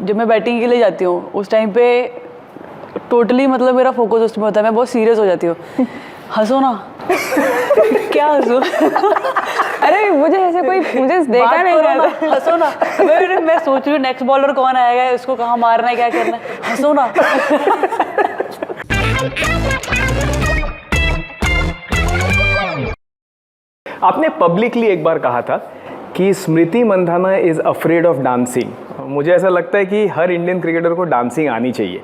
जब मैं बैटिंग के लिए जाती हूँ उस टाइम पे टोटली मतलब मेरा फोकस उसमें होता है, मैं बहुत सीरियस हो जाती हूँ। हंसो ना। क्या हंसो? अरे मुझे ऐसे कोई मुझे देखा नहीं जाता। हंसो ना। मैं सोच रही हूँ नेक्स्ट बॉलर कौन आएगा, उसको कहाँ मारना है, क्या करना है, हंसो ना। आपने पब्लिकली एक बार कहा था कि Smriti Mandhana is afraid of dancing. मुझे ऐसा लगता है कि हर इंडियन क्रिकेटर को डांसिंग आनी चाहिए।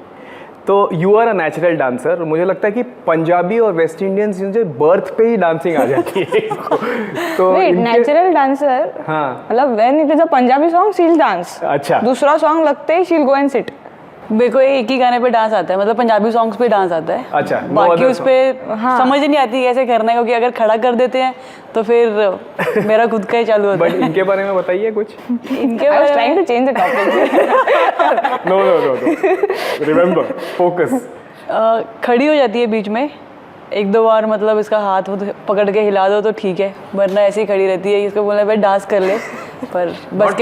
तो you are a natural dancer. मुझे लगता है कि पंजाबी और वेस्ट इंडियंस मुझे बर्थ पे ही डांसिंग आ जाती है। तो नेचुरल डांसर, हाँ, मतलब when it is a Punjabi song she will dance. अच्छा, दूसरा सॉन्ग लगते ही she will go and sit. मेरे को एक ही गाने पे डांस आता है, मतलब पंजाबी सॉन्ग्स पे डांस आता है। अच्छा, बाकी उस पे समझ ही नहीं आती कैसे करना है, क्योंकि अगर खड़ा कर देते हैं तो फिर मेरा खुद का ही चालू होता है। बट इनके बारे में बताइए कुछ। इनके बारे में trying to change the topic. No remember focus. खड़ी हो जाती है बीच में एक दो बार, मतलब इसका हाथ पकड़ के हिला दो तो ठीक है, वरना ऐसे ही खड़ी रहती है। इसको बोला भाई डांस कर ले, पर बस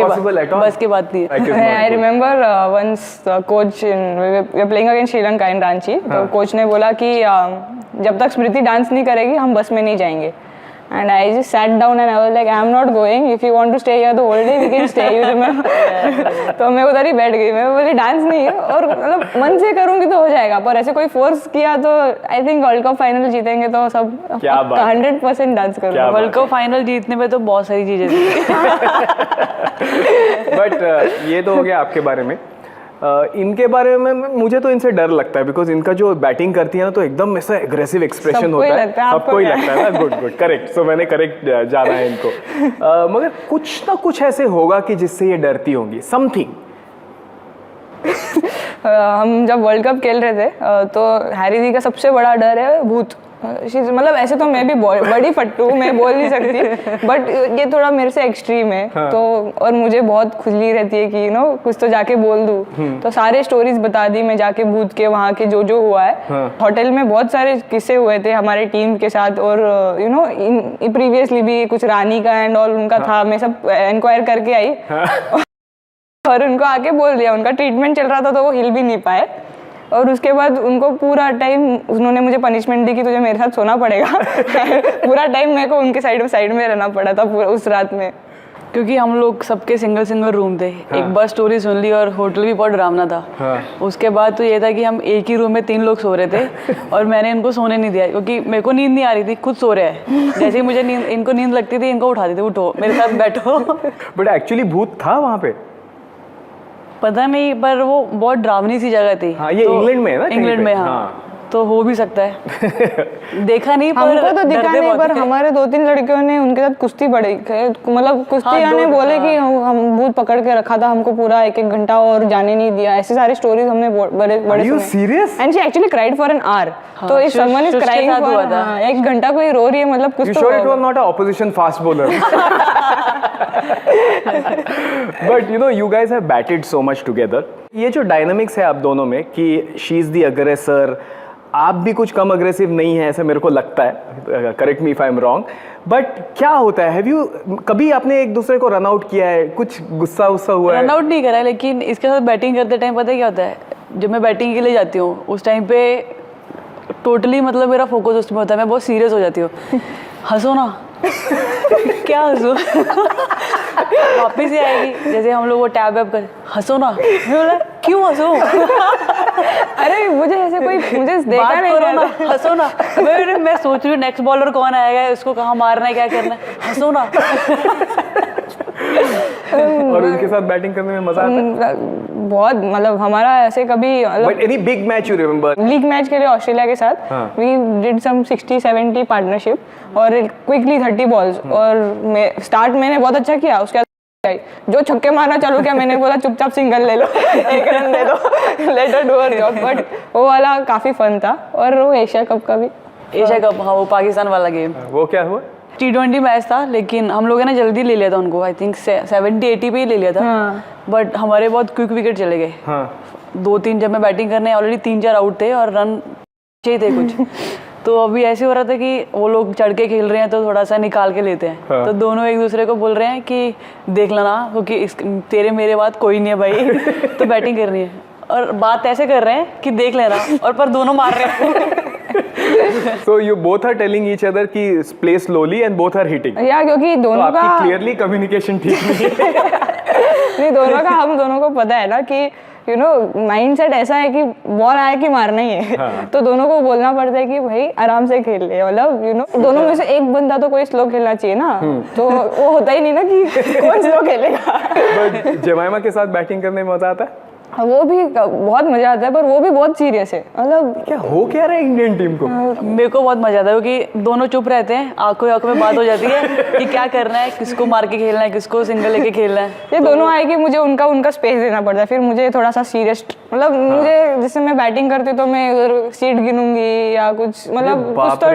के बात नहीं है। I remember once coach we are playing against Sri Lanka in Ranchi, तो कोच ने बोला कि जब तक स्मृति डांस नहीं करेगी हम बस में नहीं जाएंगे। And I just sat down and I was like, I'm not going. If you want to stay here the whole day, we can stay. You remember? तो मैं उधर ही बैठ गई। मैं बोली डांस नहीं है, और मतलब मन से करूँगी तो हो जाएगा, पर ऐसे कोई फोर्स किया तो I think world cup final जीतेंगे तो सब 100% डांस करूँगा। वर्ल्ड कप फाइनल जीतने में तो बहुत सारी चीजें थी। बट ये तो हो गया आपके बारे में। इनके बारे में मुझे तो इनसे डर लगता है, बिकॉज इनका जो बैटिंग करती है ना तो एकदम ऐसा एग्रेसिव एक्सप्रेशन होता है। सबको ही लगता है ना। Good correct. सो मैंने करेक्ट जाना है इनको। मगर कुछ ना कुछ ऐसे होगा कि जिससे ये डरती होंगी, समथिंग। हम जब वर्ल्ड कप खेल रहे थे तो हैरी दी का सबसे बड़ा डर है भूत। मतलब ऐसे तो मैं भी बड़ी फट्टू, मैं बोल नहीं सकती, बट ये थोड़ा मेरे से एक्सट्रीम है। हाँ। तो और मुझे बहुत खुजली रहती है कि कुछ तो जाके बोल दूँ। तो सारे स्टोरीज बता दी मैं जाके भूत के, वहाँ के जो हुआ है। हाँ। होटल में बहुत सारे किस्से हुए थे हमारे टीम के साथ, और प्रीवियसली भी कुछ रानी का एंड ऑल उनका। हाँ। था, मैं सब इंक्वायर करके आई। हाँ। और उनको आके बोल दिया, उनका ट्रीटमेंट चल रहा था तो वो हिल भी नहीं पाए, और उसके बाद उनको पूरा टाइम उन्होंने मुझे पनिशमेंट दी कि तुझे मेरे साथ सोना पड़ेगा। पूरा टाइम मेरे को उनके साइड में रहना पड़ा था पूरा उस रात में, क्योंकि हम लोग सबके सिंगल रूम थे। हाँ। एक बार स्टोरी सुन ली, और होटल भी बहुत डरावना था। हाँ। उसके बाद तो ये था कि हम एक ही रूम में 3 लोग सो रहे थे, और मैंने इनको सोने नहीं दिया क्योंकि मेरे को नींद नहीं आ रही थी, खुद सो रहे हैं। जैसे ही मुझे इनको नींद लगती थी इनको उठाती थी, उठो मेरे साथ बैठो। बट एक्चुअली भूत था वहाँ पे? पता नहीं, पर वो बहुत डरावनी सी जगह थी। हाँ, ये इंग्लैंड में है ना? इंग्लैंड में। हाँ। तो हो भी सकता है। देखा नहीं, पर हमको तो दिखा नहीं, पर हमारे 2-3 लड़कियों ने उनके साथ कुश्ती पड़ी, मतलब कुश्ती ने बोले कि हम भूत पकड़ के रखा था हमको पूरा 1-1 घंटा और जाने नहीं दिया। ऐसी सारी स्टोरीज हमने बड़े सुने। And she actually cried for an hour. तो if someone is crying for 1 घंटा कोई रो रही है, मतलब कुछ तो। Sure it was not a opposition fast bowler. But you guys have batted so much together. ये जो डायनामिक्स है आप दोनों में कि शी इज द अग्रेसर, आप भी कुछ कम अग्रेसिव नहीं है ऐसा मेरे को लगता है, correct me if I am wrong, but क्या होता है, कभी आपने एक दूसरे को रन आउट किया है, कुछ गुस्सा हुआ है? रन आउट नहीं करा है, लेकिन इसके साथ बैटिंग करते टाइम पता है क्या होता है, जब मैं बैटिंग के लिए जाती हूँ उस टाइम पे टोटली मतलब मेरा फोकस उसमें होता है, मैं बहुत सीरियस हो जाती हूँ। हंसो ना। क्या हंसो? वापिस ही आएगी, जैसे हम लोग वो टैब कर, हंसो ना। बोला क्यों हंसो? अरे मुझे ऐसे कोई मुझे देखा नहीं जाता। हंसो ना। मैं सोच रही हूँ नेक्स्ट बॉलर कौन आएगा, उसको कहाँ मारना है, क्या करना है, हंसो ना। और उनके साथ बैटिंग करने में मजा आता है बहुत। मतलब हमारा ऐसे कभी any big match you remember? League match के लिए ऑस्ट्रेलिया के साथ वी डिड सम 60-70 पार्टनरशिप और क्विकली 30 बॉल्स, और स्टार्ट मैंने बहुत अच्छा किया। उसके बाद जो छक्के मारना चालू किया, मैंने बोला चुपचाप सिंगल ले लो, 1 रन दे दो, let her do her job. But वो वाला काफी फन था। और वो एशिया कप का भी, एशिया कप, हाँ वो पाकिस्तान वाला गेम, वो क्या हुआ? T20 मैच था, लेकिन हम लोगों ने जल्दी ले लिया था उनको, आई थिंक 70-80 पे ही ले लिया था। हाँ। बट हमारे बहुत क्विक विकेट चले गए। हाँ। 2-3 जब मैं बैटिंग करने ऑलरेडी 3-4 आउट थे और रन चाहिए थे कुछ। तो अभी ऐसे हो रहा था कि वो लोग चढ़ के खेल रहे हैं तो थोड़ा सा निकाल के लेते हैं। हाँ। तो दोनों एक दूसरे को बोल रहे हैं कि देख लेना, क्योंकि तेरे मेरे बाद कोई नहीं है भाई तो बैटिंग करनी है, और बात ऐसे कर रहे हैं कि देख लेना, और पर दोनों मार रहे हैं। So you both are telling each other कि play slowly and both are hitting. या क्योंकि तो दोनों का आपकी क्लियरली कम्युनिकेशन ठीक नहीं है। नहीं, दोनों का हम दोनों को पता है ना कि यू नो माइंडसेट ऐसा है कि बॉल आया कि मारना ही है। हाँ। तो दोनों को बोलना पड़ता है कि भाई आराम से खेल ले, मतलब यू नो दोनों में से एक बंदा तो कोई स्लो खेलना चाहिए ना। तो वो होता ही नहीं ना कि कौन स्लो खेलेगा। बट जेमाइमा के साथ बैटिंग करने में मजा आता है? वो भी बहुत मजा आता है, पर वो भी बहुत सीरियस है, मतलब क्या हो क्या रहा है इंडियन टीम को? मेरे को बहुत मजा आता है क्योंकि दोनों चुप रहते हैं, आंखों आंखों में बात हो जाती है कि क्या करना है, किसको मार के खेलना है, किसको सिंगल लेके खेलना है। ये दोनों आए कि मुझे उनका स्पेस देना पड़ता है, फिर मुझे थोड़ा सा सीरियस, मतलब मुझे जैसे मैं बैटिंग करती हूँ तो मैं उधर सीट गिनूंगी या कुछ, मतलब कुछ तो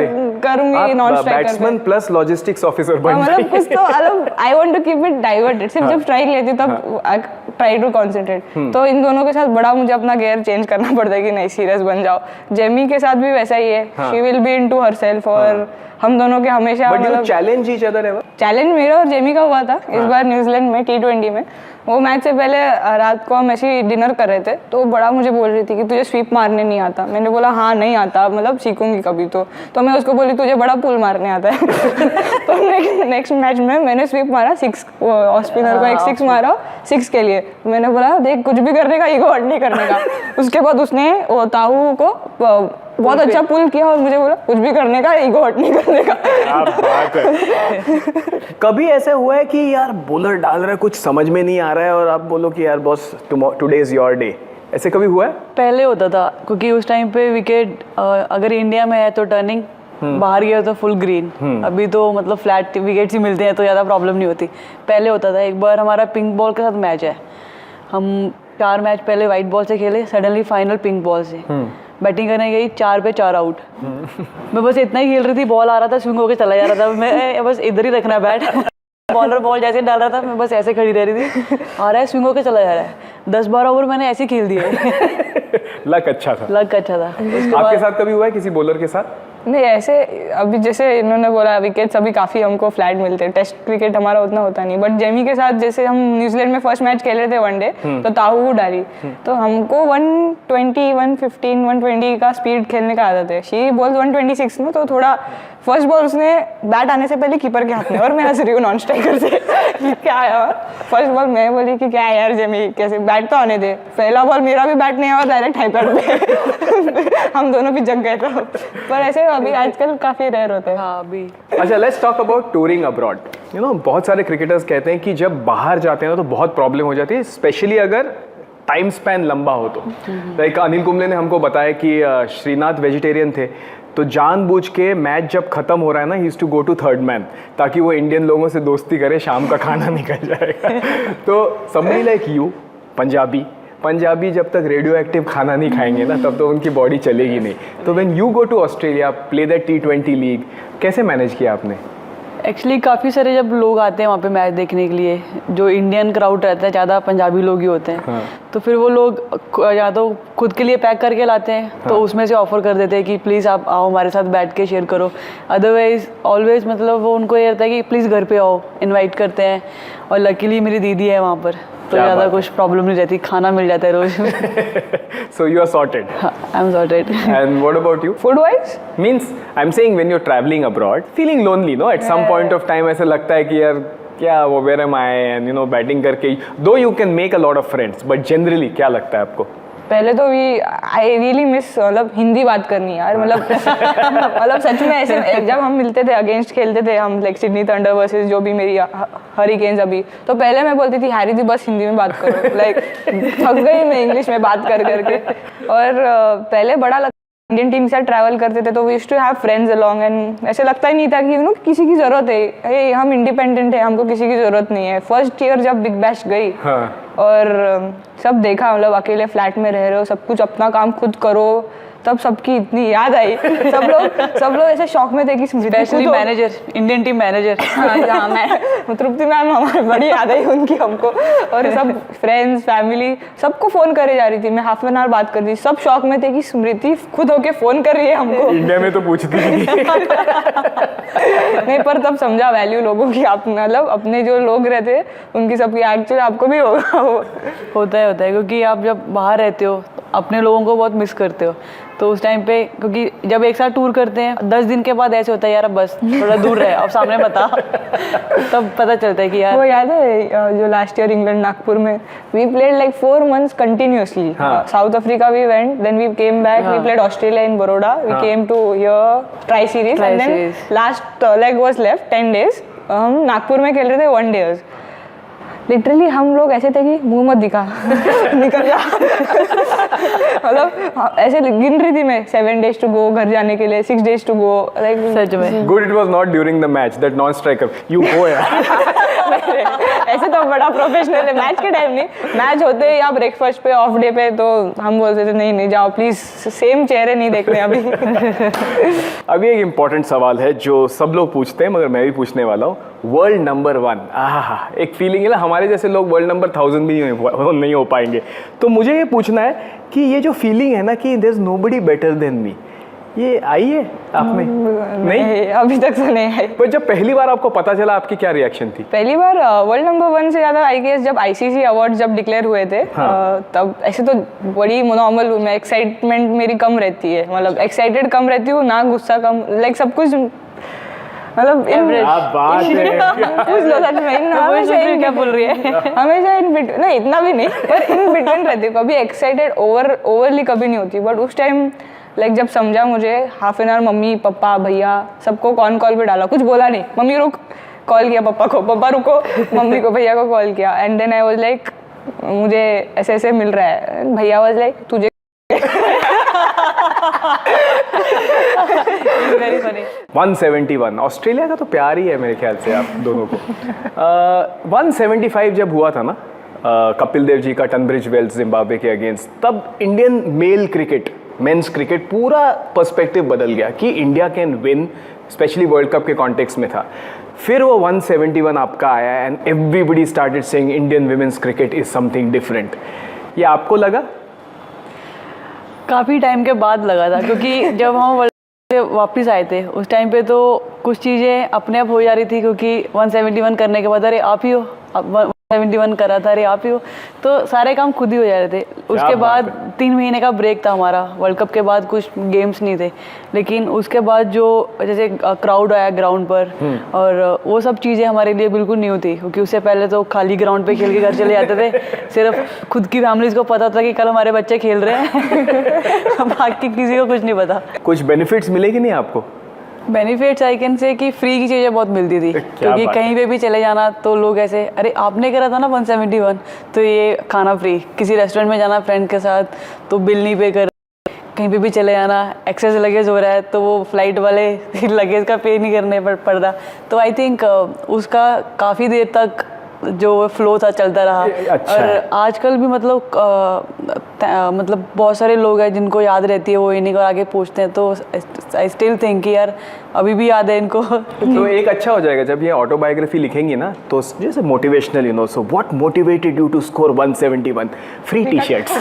करूंगी non striker. Batsman plus logistics officer बन मतलब कुछ तो, मतलब I want to keep it diverted. सिर्फ जब स्ट्राइक लेती हूँ तब आई ट्राई टू कंसंट्रेट। तो इन दोनों के साथ बड़ा मुझे अपना गेयर चेंज करना पड़ता है कि नहीं सीरियस बन जाओ। जेमी के साथ भी वैसा ही है, she will be into herself, और हम दोनों के हमेशा मतलब challenge each other ever. Challenge मेरा और जेमी का हुआ था इस बार न्यूजीलैंड में T20 में। वो मैच से पहले रात को हम ऐसे ही डिनर कर रहे थे, तो बड़ा मुझे बोल रही थी कि तुझे स्वीप मारने नहीं आता। मैंने बोला हाँ नहीं आता, मतलब सीखूंगी कभी। तो मैं उसको बोली तुझे बड़ा पुल मारने आता है। तो नेक्स्ट मैच में मैंने स्वीप मारा 6, स्पिनर को एक 6 मारा 6 के लिए। मैंने बोला देख कुछ भी करने का, ईगो हर्ट नहीं करने का। उसके बाद उसने ताऊ को बहुत अच्छा पुल किया और मुझे बोला कुछ भी करने का, ईगो हर्ट नहीं करने का। क्या बात है। कभी ऐसा हुआ है कि यार बॉलर डाल रहा है कुछ समझ में नहीं आ रहा है और आप बोलो कि यार boss today is your day, ऐसे कभी हुआ है? पहले होता था क्योंकि उस टाइम पे विकेट अगर इंडिया में है तो टर्निंग, बाहर गया तो फुल ग्रीन। अभी तो मतलब फ्लैट विकेट्स ही मिलते हैं तो ज़्यादा प्रॉब्लम नहीं होती। पहले होता था। एक बार हमारा पिंक बॉल के साथ मैच है, हम 4 मैच पहले वाइट बॉल से खेले, सडनली फाइनल पिंक बॉल से बैटिंग करने गई, 4 पे 4 आउट। मैं बस इतना ही खेल रही थी, बॉल आ रहा था स्विंग होकर चला जा रहा था, मैं बस इधर ही रखना बैट। बॉलर बॉल जैसे डाल रहा था मैं बस ऐसे खड़ी रह रही थी, आ रहा है स्विंग होकर चला जा रहा है। 10-12 ओवर मैंने ऐसे ही खेल दिए। लक अच्छा था। लक अच्छा था। आपके साथ कभी हुआ है किसी बॉलर के साथ? नहीं ऐसे, अभी जैसे इन्होंने बोला विकेट्स अभी काफ़ी हमको फ्लैट मिलते हैं, टेस्ट क्रिकेट हमारा उतना होता नहीं। बट जेमी के साथ जैसे हम न्यूजीलैंड में फर्स्ट मैच खेल रहे थे वनडे, तो ताहू डाली, तो हमको 120, 115, 120 का स्पीड खेलने का आदत है। शी बॉल्स 126 में, तो थोड़ा फर्स्ट बॉल उसने बैट आने से पहले कीपर के हाथ में, और मैं हंस रही हूँ नॉन स्ट्राइकर से क्या आया। फर्स्ट बॉल मैं बोली कि क्या है यार जेमी, कैसे बैट तो आने दे। पहला बॉल मेरा भी बैट नहीं आया, डायरेक्ट हाईपैड पे। हम दोनों भी जग गए। तो पर ऐसे अभी आजकल काफ़ी रेयर होते हैं। हाँ अभी। अच्छा, let's talk about touring abroad. You know बहुत सारे क्रिकेटर्स कहते हैं कि जब बाहर जाते हैं ना तो बहुत प्रॉब्लम हो जाती है, स्पेशली अगर टाइम स्पैन लंबा हो तो। लाइक अनिल कुंबले ने हमको बताया कि श्रीनाथ वेजिटेरियन थे, तो जानबूझ के मैच जब खत्म हो रहा है ना, he used to go to third man ताकि वो इंडियन लोगों से दोस्ती करे, शाम का खाना निकल जाएगा। तो समबडी लाइक यू, पंजाबी जब तक रेडियो एक्टिव खाना नहीं खाएंगे ना तब तो उनकी बॉडी चलेगी नहीं। तो when you go to Australia, play that T20 league, कैसे मैनेज किया आपने? एक्चुअली काफ़ी सारे जब लोग आते हैं वहाँ पे मैच देखने के लिए, जो इंडियन क्राउड रहता है ज़्यादा पंजाबी लोग ही होते हैं। हाँ। तो फिर वो लोग या तो खुद के लिए पैक करके लाते हैं, तो उसमें से ऑफर कर देते हैं कि प्लीज़ आप आओ हमारे साथ बैठ के शेयर करो। अदरवाइज ऑलवेज मतलब वो उनको ये रहता है कि प्लीज़ घर पे आओ, इनवाइट करते हैं। और लकीली मेरी दीदी है वहाँ पर, तो ज़्यादा कुछ प्रॉब्लम नहीं रहती, खाना मिल जाता है रोज। So you are sorted. I am sorted. And what about you? Food wise Means I'm saying when you're traveling abroad, feeling lonely, no? At some point of time ऐसा लगता है कि यार क्या वो where am I, and you know batting करके, though you can make a lot of friends, but generally क्या लगता है आपको? पहले तो भी आई रियली मिस, मतलब हिंदी बात करनी यार, मतलब मतलब सच में ऐसे जब हम मिलते थे, अगेंस्ट खेलते थे हम, लाइक सिडनी थंडर वर्सेस जो भी मेरी हरिकेन्स अभी, तो पहले मैं बोलती थी हैरी दी बस हिंदी में बात करो, लाइक थक गई मैं इंग्लिश में बात कर करके। और पहले बड़ा इंडियन टीम के साथ ट्रैवल करते थे तो we used to have friends along, and ऐसे लगता ही नहीं था कि यू नो किसी की ज़रूरत है, हम इंडिपेंडेंट है, हमको किसी की ज़रूरत नहीं है। फर्स्ट ईयर जब बिग बैश गई, और सब देखा, मतलब अकेले फ्लैट में रह रहे हो, सब कुछ अपना काम खुद करो, तब सबकी इतनी याद आई, सब लोग ऐसे शॉक में थे कि specially manager, Indian team manager. हाँ, मैं तृप्ति मैम हमारी बड़ी याद आई उनकी हमको, और सब फ्रेंड्स फैमिली सबको फ़ोन करे जा रही थी, मैं हाफ एन आवर बात कर रही थी, सब शॉक में थे कि स्मृति खुद होके फ़ोन कर रही है हमको। इंडिया में तो पूछती ही नहीं। नहीं, पर तब समझा वैल्यू लोगों की, आप मतलब अपने जो लोग रहते हैं उनकी सबकी, एक्चुअली आपको भी होगा वो। होता है क्योंकि आप जब बाहर रहते हो अपने लोगों को बहुत मिस करते हो, तो उस टाइम पे क्योंकि जब एक साथ टूर करते हैं 10 दिन के बाद ऐसे होता है यार अब बस थोड़ा दूर रहे, अब सामने बता। तब पता चलता है कि यार। वो याद है जो लास्ट ईयर इंग्लैंड नागपुर में we played like 4 months continuously. South Africa we went, then we came back, we played Australia in Baroda, we came to here tri series, and then last leg was left 10 days। हम नागपुर में खेल रहे थे 1 day। Literally हम लोग ऐसे थे कि मुंह मत दिखा, निकल जा। मतलब ऐसे गिन रही थी मैं 7 days टू गो घर जाने के लिए, 6 days टू गो, लाइक सच में। Good it was not during the match that non striker you go यार। ऐसे तो बड़ा प्रोफेशनल है, मैच के टाइम नहीं, मैच होते या ब्रेकफास्ट पे ऑफ डे पे तो हम बोलते थे नहीं जाओ प्लीज, सेम चेहरे नहीं देखने अभी। अभी एक इम्पॉर्टेंट सवाल है जो सब लोग पूछते हैं मगर मैं भी पूछने वाला हूँ। वर्ल्ड नंबर 1, एक फीलिंग है ना, हमारे जैसे लोग वर्ल्ड नंबर 1000 भी नहीं हो पाएंगे। तो मुझे ये पूछना है कि ये जो फीलिंग है ना कि there is nobody better than me, ये आई है आप में? नहीं, अभी तक तो नहीं आई। पर जब पहली बार आपको पता चला आपकी क्या रिएक्शन थी? पहली बार वर्ल्ड नंबर 1 से ज़्यादा आई गेस जब ICC अवार्ड जब डिक्लेयर हुए थे। तब ऐसे तो बड़ी नॉर्मल हूँ मैं, एक्साइटमेंट मेरी कम रहती है, मतलब एक्साइटेड कम रहती हूँ ना, गुस्सा कम, लाइक सब कुछ मतलब बात है। पूछ लो सच में, हमेशा क्या बोल रही है? हमेशा इन बिटवीन, नहीं इतना भी नहीं, पर इन बिटवीन रहती हूँ, कभी एक्साइटेड ओवरली कभी नहीं होती। बट उस टाइम लाइक जब समझा मुझे, half an hour mummy papa भैया सबको कॉल पे डाला, कुछ बोला नहीं, मम्मी रुक, कॉल किया पापा को, पापा रुको, मम्मी को भैया को कॉल किया, and then I was like मुझे ऐसे ऐसे मिल रहा है, भैया वाज लाइक तुझे। Very funny. 171 ऑस्ट्रेलिया का तो प्यार ही है मेरे ख्याल से आप दोनों को। 175 जब हुआ था ना कपिल देव जी का टनब्रिज वेल्स जिम्बाब्वे के अगेंस्ट, तब Indian male cricket, men's cricket पूरा पर्सपेक्टिव बदल गया कि India can win, specially world cup के कॉन्टेक्स्ट में था। फिर वो 171 आपका आया and everybody started saying Indian women's cricket is something different. ये आपको लगा? काफ़ी टाइम के बाद लगा था, क्योंकि जब हम वर्ल्ड से वापस आए थे उस टाइम पे तो कुछ चीज़ें अपने आप हो जा रही थी, क्योंकि 171 करने के बाद अरे आप ही हो, 171 करा था अरे आप ही हो, तो सारे काम खुद ही हो जा रहे थे। उसके बाद 3 महीने का ब्रेक था हमारा, वर्ल्ड कप के बाद कुछ गेम्स नहीं थे, लेकिन उसके बाद जो जैसे क्राउड आया ग्राउंड पर, और वो सब चीज़ें हमारे लिए बिल्कुल न्यू थी, क्योंकि उससे पहले तो खाली ग्राउंड पे खेल के घर चले जाते थे, सिर्फ खुद की फैमिलीज को पता था कि कल हमारे बच्चे खेल रहे हैं। बाकी किसी को कुछ नहीं पता। कुछ बेनिफिट्स मिले कि नहीं आपको? बेनिफिट्स आई कैन से कि फ्री की चीज़ें बहुत मिलती थी, क्योंकि कहीं पे भी चले जाना तो लोग ऐसे अरे आपने करा था ना 171, तो ये खाना फ्री, किसी रेस्टोरेंट में जाना फ्रेंड के साथ तो बिल नहीं पे कर, कहीं पे भी चले जाना, एक्सेस लगेज हो रहा है तो वो फ्लाइट वाले लगेज का पे नहीं करने पड़ता। तो आई थिंक उसका काफ़ी देर तक जो फ्लो था चलता रहा। अच्छा। और आजकल भी मतलब बहुत सारे लोग हैं जिनको याद रहती है वो इन्हीं को आगे पूछते हैं, तो आई स्टिल थिंक कि यार अभी भी याद है इनको। तो एक अच्छा हो जाएगा जब ये ऑटोबायोग्राफी लिखेंगी ना, तो जैसे motivational, you know, so what motivated you to score 171, free T shirts.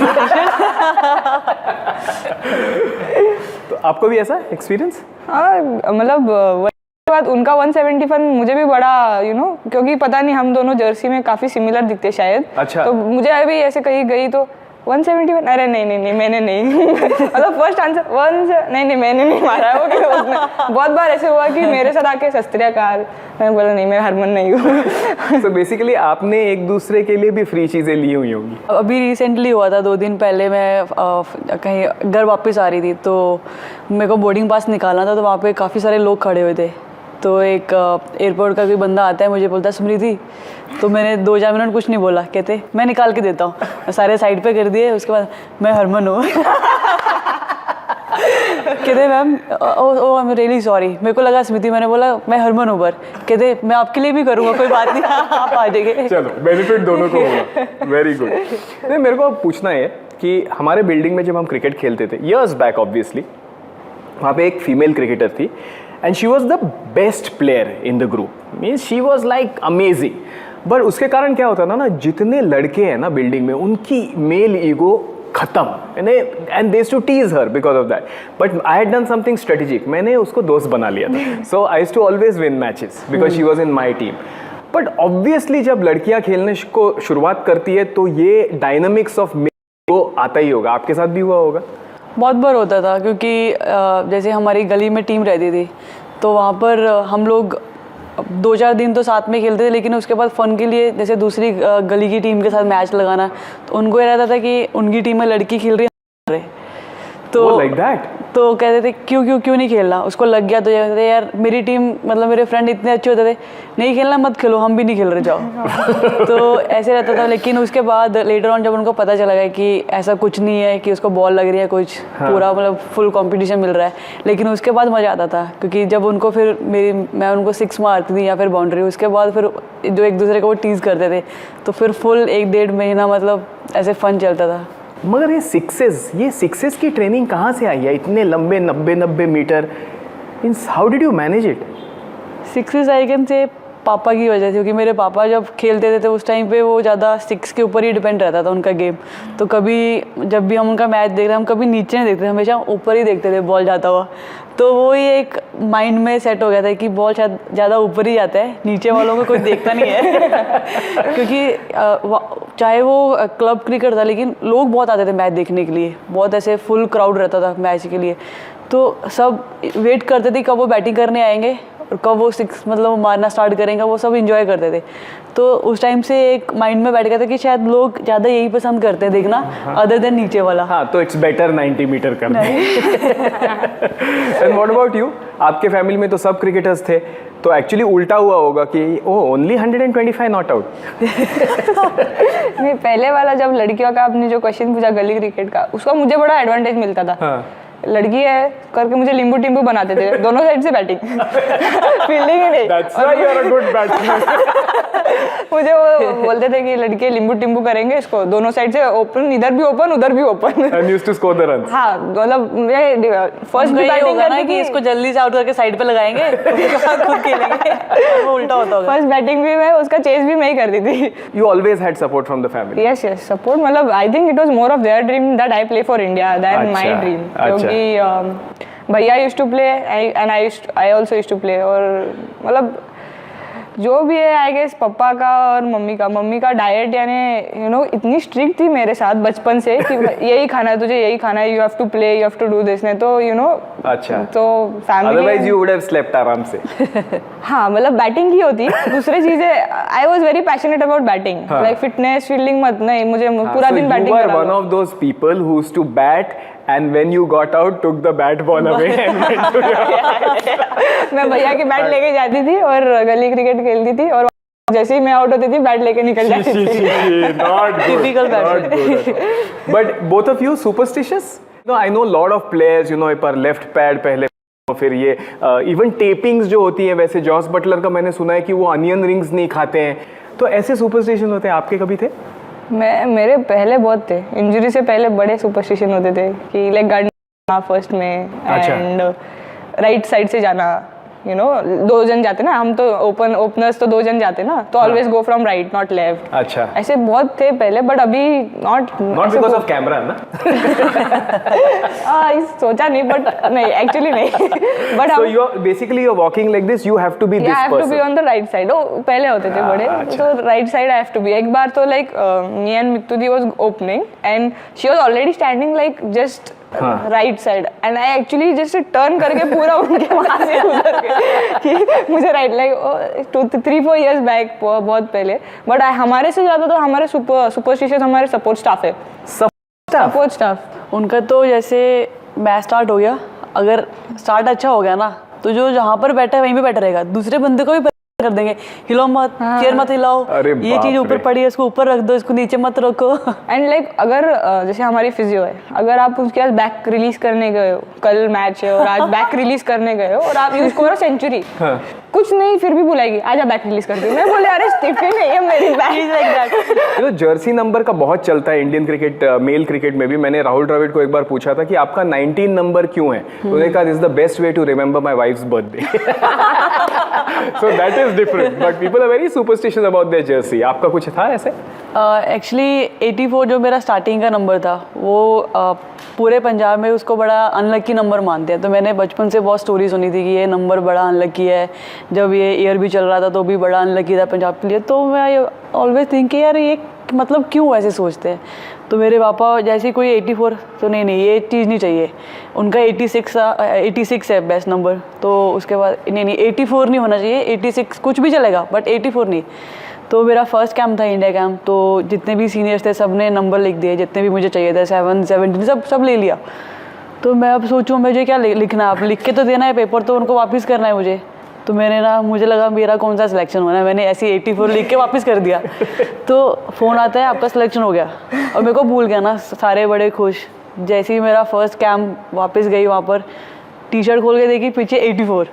तो आपको भी ऐसा एक्सपीरियंस? हाँ, मतलब बाद उनका 171 मुझे भी बड़ा क्योंकि पता नहीं हम दोनों जर्सी में काफ़ी सिमिलर दिखते शायद। अच्छा। तो मुझे अभी ऐसे कहीं गई तो 171, अरे नहीं मैंने नहीं। मतलब फर्स्ट आंसर नहीं मैंने नहीं मारा है वो। बहुत बार ऐसे हुआ कि मेरे साथ आके सत श्री अकाल, मैं बोला नहीं मैं हरमन नहीं हूँ। तो बेसिकली आपने एक दूसरे के लिए भी फ्री चीज़ें ली हुई होंगी? अभी रिसेंटली हुआ था, 2 दिन पहले मैं कहीं घर वापस आ रही थी, तो मेरे को बोर्डिंग पास निकालना था, तो वहाँ पे काफ़ी सारे लोग खड़े हुए थे। तो एक एयरपोर्ट का कोई बंदा आता है, मुझे बोलता है स्मृति, तो मैंने 2-4 मिनट कुछ नहीं बोला, कहते मैं निकाल के देता हूँ, सारे साइड पे कर दिए। उसके बाद मैं हरमन हूँ। कहते ma'am oh I am really sorry, मेरे को लगा स्मृति, मैंने बोला मैं हरमन हूँ, पर कहते मैं आपके लिए भी करूँगा, कोई बात नहीं, आप आ जाइए। चलो बेनिफिट दोनों को होगा, वेरी गुड। नहीं, मेरे को अब पूछना है कि हमारे बिल्डिंग में जब हम क्रिकेट खेलते थे ईयर्स बैक ऑब्वियसली, वहाँ पे एक फीमेल क्रिकेटर थी and she was the best player in the group, means she was like amazing. But उसके कारण क्या होता था ना, जितने लड़के हैं ना बिल्डिंग में उनकी मेल ईगो खत्म, and they to tease her because of that. But I had done something strategic, मैंने उसको दोस्त बना लिया था। So I used to always win matches because she was in my team. But obviously जब लड़कियां खेलने को शुरुआत करती है तो ये डायनामिक्स ऑफ वो आता ही होगा, आपके साथ भी हुआ होगा? बहुत बार होता था, क्योंकि जैसे हमारी गली में टीम रहती थी तो वहाँ पर हम लोग 2-4 दिन तो साथ में खेलते थे, लेकिन उसके बाद फ़न के लिए जैसे दूसरी गली की टीम के साथ मैच लगाना, तो उनको ये रहता था कि उनकी टीम में लड़की खेल रही है तो लाइक दैट, तो कहते थे क्यों नहीं खेलना, उसको लग गया तो ये कहते थे यार मेरी टीम मतलब मेरे फ्रेंड इतने अच्छे होते थे, नहीं खेलना मत खेलो, हम भी नहीं खेल रहे जाओ। तो ऐसे रहता था। लेकिन उसके बाद लेटर ऑन जब उनको पता चला गया कि ऐसा कुछ नहीं है कि उसको बॉल लग रही है कुछ, पूरा मतलब फुल कंपटीशन मिल रहा है, लेकिन उसके बाद मज़ा आता था, क्योंकि जब उनको फिर मैं उनको 6 मारती थी या फिर बाउंड्री, उसके बाद फिर जो एक दूसरे को वो टीज़ करते थे, तो फिर फुल 1-1.5 महीना मतलब ऐसे फ़न चलता था। मगर ये सिक्सेस की ट्रेनिंग कहाँ से आई है? इतने लंबे 90 metre, means how did you manage it? 6 I can say पापा की वजह से, क्योंकि मेरे पापा जब खेलते थे तो उस टाइम पे वो ज़्यादा 6 के ऊपर ही डिपेंड रहता था उनका गेम। तो कभी जब भी हम उनका मैच देख रहे, हम कभी नीचे नहीं देखते थे, हमेशा ऊपर ही देखते थे बॉल जाता हुआ। तो वो ही एक माइंड में सेट हो गया था कि बॉल शायद ज़्यादा ऊपर ही जाता है, नीचे वालों को कोई देखता नहीं है। क्योंकि चाहे वो क्लब क्रिकेट था, लेकिन लोग बहुत आते थे मैच देखने के लिए, बहुत ऐसे फुल क्राउड रहता था मैच के लिए। तो सब वेट करते थे कब वो बैटिंग करने आएंगे और कब वो 6 मतलब मारना स्टार्ट करेंगे, वो सब इंजॉय करते थे। तो उस टाइम से एक माइंड में बैठ गया था कि शायद लोग ज़्यादा यही पसंद करते हैं देखना, अदर देन नीचे वाला। हाँ, तो इट्स बेटर 90 मीटर करना। And what about you? आपके फैमिली में तो सब क्रिकेटर्स थे, तो एक्चुअली उल्टा हुआ होगा कि ओनली 125 नॉट आउट। नहीं, पहले वाला जब लड़कियों का आपने जो क्वेश्चन पूछा गली क्रिकेट का, उसका मुझे बड़ा एडवांटेज मिलता था। हाँ। लड़की है करके मुझे लींबू टीम्बू बनाते थे, दोनों साइड से बैटिंग, फील्डिंग ही नहीं। That's why you are a good batsman। मुझे वो बोलते थे कि लड़के लींबू टीम्बू करेंगे, इसको दोनों साइड से ओपन, इधर भी ओपन उधर भी open. And used to score the runs। हाँ, मतलब मैं फर्स्ट भी बैटिंग करना कि इसको जल्दी से आउट करके साइड पे लगाएंगे, खुद खेलेंगे, वो उल्टा होता होगा। फर्स्ट बैटिंग भी मैं, उसका चेस भी मैं ही करती थी। You always had support from the family। Yes, support मतलब I think it was more of their dream that I play for India than my dream। क्योंकि भैया used to play and I also used to play, और मतलब जो भी है I guess पापा का और मम्मी का डाइट यानी इतनी स्ट्रिक्ट थी मेरे साथ बचपन से कि यही खाना है तुझे, यही खाना है, you have to play, you have to do this, नहीं तो अच्छा, तो family otherwise you would have slept आराम से। हाँ, मतलब बैटिंग ही होती, दूसरी चीजें I was very passionate about batting, like fitness fielding मत नहीं, मुझे पूरा दिन बैटिंग करना। One of those people who used to bat and when you got out took the bat ball away and went to your मैं भैया की bat लेके जाती थी और गली क्रिकेट खेलती थी, और जैसे ही मैं आउट होती थी बैट लेके निकल जाती थी। Not good, Typical not good। But both of you superstitious? No, I know lot of players, पर लेफ्ट पैड पहले, फिर ये इवन टेपिंग्स जो होती है, वैसे जॉस बटलर का मैंने सुना है कि वो अनियन रिंग्स नहीं खाते हैं, तो ऐसे सुपरस्टिशन होते हैं, आपके कभी थे? मेरे पहले बहुत थे, इंजरी से पहले बड़े सुपरस्टिशन होते थे कि लेग गार्ड फर्स्ट में, एंड राइट साइड से जाना, 2 जन जाते ना, हम तो ओपनर्स तो 2 जन जाते ना, तो always go from right not left. अच्छा, ऐसे बहुत थे पहले, बट अभी नॉट बिकॉज ऑफ कैमरा ना। सोचा नहीं, बट नहीं एक्चुअली नहीं। But so you are basically you're walking like this, you have to be this person। I have to be on the right side। पहले होते थे बड़े, तो right side I have to be। एक बार तो like me and Mittu the was opening and she was already standing like just right side, and I actually just turn करके पूरा उनके वहाँ से उधर के कि मुझे राइट, लाइक 2-3-4 years बैक, बहुत पहले। बट हमारे से ज़्यादा तो हमारे सुपरस्टिशियस हमारे सपोर्ट स्टाफ है। सपोर्ट स्टाफ उनका तो जैसे मैच स्टार्ट हो गया, अगर स्टार्ट अच्छा हो गया ना, तो जो जहाँ पर बैठा है वहीं पे बैठा रहेगा, दूसरे बंदे को भी कर देंगे, हिलाओ मत, चेयर मत हिलाओ, अरे ये चीज बाप ऊपर रे। पड़ी है इसको ऊपर रख दो, इसको नीचे मत रखो। एंड लाइक अगर जैसे हमारी फिजियो है, अगर आप उसके बाद बैक रिलीज करने गए हो, कल मैच है और आज बैक रिलीज करने गए हो और आप यूज करो सेंचुरी, कुछ नहीं फिर भी बुलाएगी आजा बैक रिलीज कर दो। मैं बोले अरे स्टिफिन है ये मेरी back like that. Jersey number का बहुत चलता है इंडियन क्रिकेट, मेल क्रिकेट में भी। मैंने राहुल द्रविड़ को एक बार पूछा था कि आपका 19 नंबर क्यों है, तो उन्होंने कहा this is the best way to remember my wife's birthday. So that is different, but people are very superstitious about their jersey. आपका कुछ था ऐसे? एक्चुअली 84 जो मेरा स्टार्टिंग का नंबर था वो पूरे पंजाब में उसको बड़ा अनलकी नंबर मानते हैं। तो मैंने बचपन से बहुत स्टोरी सुनी थी कि ये नंबर बड़ा अनलकी है। जब ये ईयर भी चल रहा था तो भी बड़ा अनलकी था पंजाब के लिए। तो मैं ऑलवेज थिंक कि यार ये मतलब क्यों ऐसे सोचते हैं। तो मेरे पापा जैसे कोई 84 तो नहीं ये चीज़ नहीं चाहिए, उनका 86 है बेस्ट नंबर। तो उसके बाद नहीं 84 नहीं होना चाहिए, 86 कुछ भी चलेगा बट 84 नहीं। तो मेरा फर्स्ट कैंप था इंडिया कैंप, तो जितने भी सीनियर्स थे सब ने नंबर लिख दिए जितने भी मुझे चाहिए थे, 7, 17 सब ले लिया। तो मैं अब सोचूं मुझे क्या लिखना, अब लिख के तो देना है पेपर, तो उनको वापस करना है मुझे। तो मुझे लगा मेरा कौन सा सिलेक्शन होना है, मैंने ऐसे 84 लिख के वापस कर दिया। तो फ़ोन आता है आपका सिलेक्शन हो गया, और मेरे को भूल गया ना, सारे बड़े खुश। जैसे ही मेरा फर्स्ट कैंप वापस गई वहाँ पर, टी शर्ट खोल के देखी पीछे 84।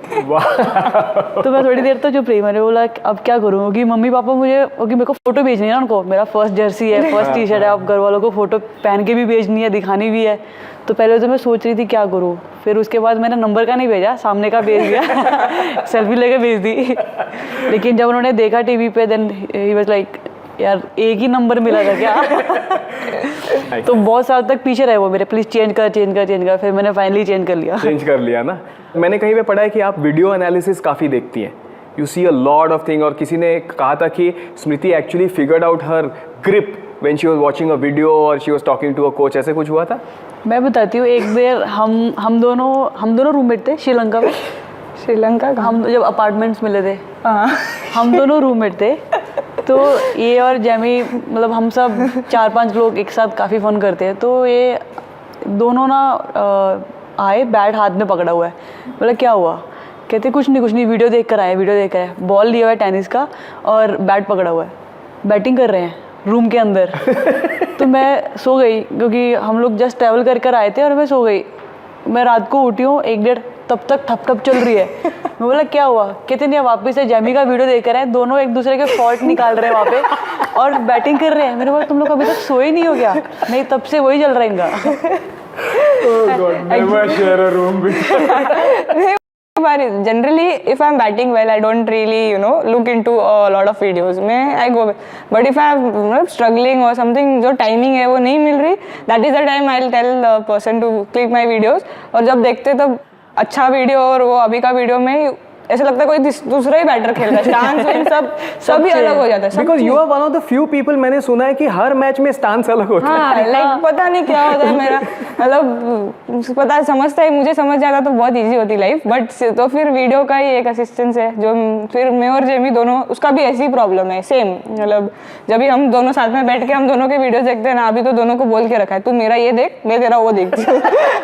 तो मैं थोड़ी देर तो चुप रही, मैंने बोला अब क्या करूँ, क्योंकि मम्मी पापा क्योंकि मेरे को फोटो भेजनी है ना उनको, मेरा फर्स्ट जर्सी है, फर्स्ट टी शर्ट है, अब घर वालों को फोटो पहन के भी भेजनी है, दिखानी भी है। तो पहले तो मैं सोच रही थी क्या करूँ, फिर उसके बाद मैंने नंबर का नहीं भेजा, सामने का भेज दिया। सेल्फी लेके भेज दी। लेकिन जब उन्होंने देखा टीवी पे, देन ही वाज लाइक यार एक ही नंबर मिला था क्या। तो बहुत साल तक पीछे रहे वो मेरे, प्लीज चेंज कर। फिर मैंने फाइनली चेंज कर लिया ना। मैंने कहीं पे पढ़ा है कि आप वीडियो एनालिसिस काफ़ी देखती हैं, you see a lot of thing. और किसी ने कहा था कि Smriti actually figured out her grip when she was watching a video और she was talking to a coach, ऐसे कुछ हुआ था? मैं बताती हूँ, एक बार हम दोनों रूममेट थे श्रीलंका में। श्रीलंका का हम जब अपार्टमेंट्स मिले थे, हाँ हम दोनों रूममेट थे। तो ये और जैमी, मतलब हम सब 4-5 लोग एक साथ काफ़ी फ़न करते हैं। तो ये दोनों ना आए, बैट हाथ में पकड़ा हुआ है। बोला क्या हुआ, कहते कुछ नहीं वीडियो देख कर आए। बॉल लिया हुआ है टेनिस का और बैट पकड़ा हुआ है, बैटिंग कर रहे हैं रूम के अंदर। तो मैं सो गई, क्योंकि हम लोग जस्ट ट्रैवल कर आए थे, और मैं सो गई। मैं रात को उठी हूँ 1-1:30, तब तक ठप चल रही है। मैं बोला क्या हुआ, कहते नहीं वापस से जैमी का वीडियो देख रहे हैं, दोनों एक दूसरे के फॉल्ट निकाल रहे हैं वहाँ पे और बैटिंग कर रहे हैं। मैंने बोला तुम लोग अभी तक सोए नहीं हो गया? नहीं, तब से वही चल रहा है इनका। Oh God, never share a room with generally if I'm batting well I don't really look into a lot of videos में I go, but if I'm struggling or something, जो timing है वो नहीं मिल रही, that is the time I'll tell the person to click my videos। और जब देखते तब अच्छा वीडियो और वो अभी का वीडियो में ऐसा लगता है कोई दूसरा ही बैटर खेल रहा है, स्टांस सभी अलग हो जाता है। Because you are one of the few people, मैंने सुना है कि हर मैच में स्टांस अलग होता है। हाँ, लाइक पता नहीं क्या होता है मेरा, मतलब पता समझता है, मुझे समझ जाता तो बहुत इजी होती लाइफ। बट तो फिर वीडियो का ही एक असिस्टेंस है जो फिर मैं और जेमी दोनों, उसका भी ऐसी प्रॉब्लम है सेम। मतलब जब भी हम दोनों साथ में बैठ के हम दोनों के वीडियोस देखते हैं ना, अभी तो दोनों को बोल के रखा है तू मेरा ये देख, मैं तेरा वो देखती हूँ।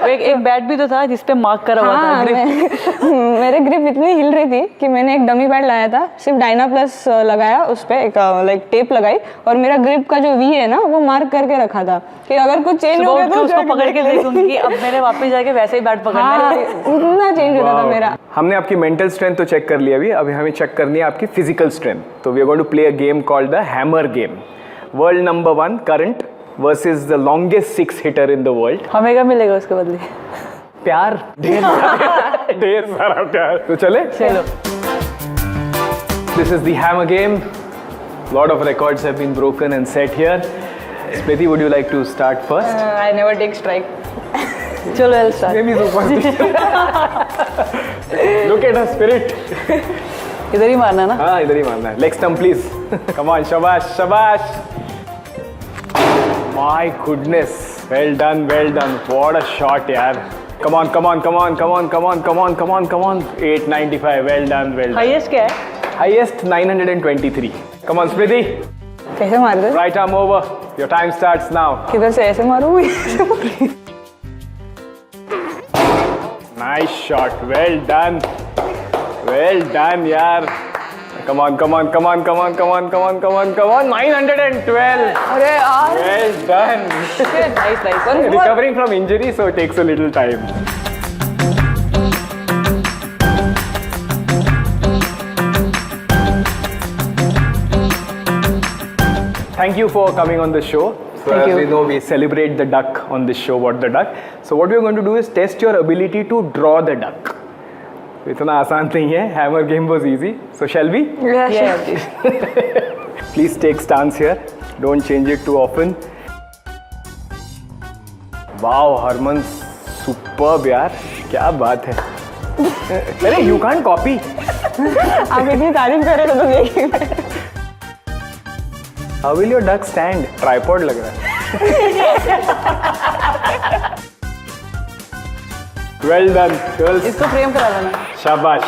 एक बैट भी तो था जिसपे मार्क करा हुआ था ग्रिप। मेरे ग्रिप इतनी हिल रही थी कि मैंने एक डमी बैट लाया था, सिर्फ डायना प्लस लगाया, उस पर एक लाइक टेप लगाई और मेरा ग्रिप का जो वी है ना वो मार्क करके रखा था कि अगर कुछ चेंज हो गया तो उसको पकड़ के देखूंगी। अब मैंने वापस जाके वैसे ही बैट पकड़ना है। उतना चेंज होता था मेरा। हमने आपकी मेंटल स्ट्रेंथ तो चेक कर लिया, अभी हमें चेक करनी है आपकी फिजिकल स्ट्रेंथ। तो we are going to play a game called the hammer game. World number 1 current versus the longest 6 hitter in the world. हमें क्या मिलेगा उसके बदले? प्यार, ढेर सारा प्यार। तो चलो। This is the hammer game. Lot of records have been broken and set here. Smriti, would you like to start first? I never take strike. चलो I'll start. Same is superstition. Look at her spirit. इधर ही मारना ना? हाँ, इधर ही मारना है। Leg stump please. Come on, शाबाश, शाबाश. My goodness. Well done, well done. What a shot, यार. Come on, come on, come on, come on, come on, come on, come on, come on. 895. Well done, well done. Highest क्या है? Highest 923. Come on, Smriti. कैसे मारते? Right arm over. Your time starts now. किधर से ऐसे मारूं? Nice shot. Well done. Well done, यार. Come on, come on, come on, come on, come on, come on, come on, come on. 912. अरे यार Well done. Nice nice Recovering from injury, so it takes a little time. Thank you for coming on the show. So Thank as you. we know, we celebrate the duck on this show, What the Duck. So what we're going to do is test your ability to draw the duck. इतना आसान नहीं है. Hammer game was easy. So shall we? Please take stance here. Don't change it too often. Wow, Harman, superb यार. क्या बात है. अरे you can't copy. आप इतनी तारीफ कर रहे थे तो देखिए How will your duck stand? Tripod लग रहा है. Well done, girls. इसको फ्रेम करा देना शाबाश.